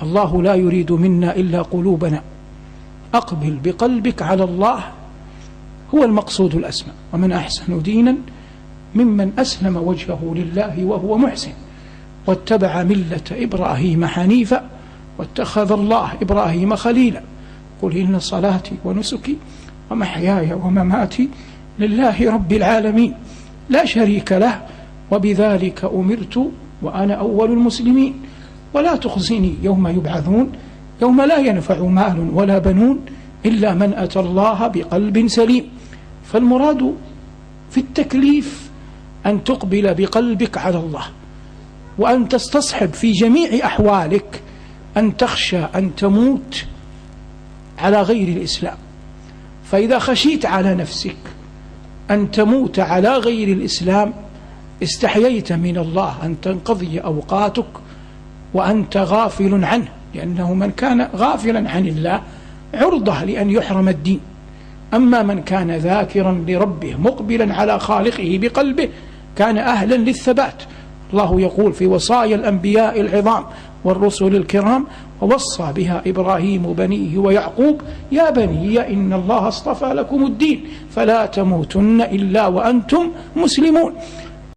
الله لا يريد منا إلا قلوبنا. أقبل بقلبك على الله هو المقصود الأسمى. ومن أحسن دينا ممن أسلم وجهه لله وهو محسن واتبع ملة إبراهيم حنيفا واتخذ الله إبراهيم خليلا. قل إن صلاتي ونسكي ومحياي ومماتي لله رب العالمين لا شريك له وبذلك أمرت وأنا أول المسلمين. ولا تخزني يوم يبعثون يوم لا ينفع مال ولا بنون إلا من أتى الله بقلب سليم. فالمراد في التكليف أن تقبل بقلبك على الله، وأن تستصحب في جميع أحوالك أن تخشى أن تموت على غير الإسلام. فإذا خشيت على نفسك أن تموت على غير الإسلام استحييت من الله أن تنقضي أوقاتك وأنت غافل عنه، لأنه من كان غافلا عن الله عرضة لأن يحرم الدين. أما من كان ذاكرا لربه مقبلا على خالقه بقلبه كان أهلا للثبات. الله يقول في وصايا الأنبياء العظام والرسل الكرام: ووصى بها إبراهيم بنيه ويعقوب يا بني إن الله اصطفى لكم الدين فلا تموتن إلا وأنتم مسلمون.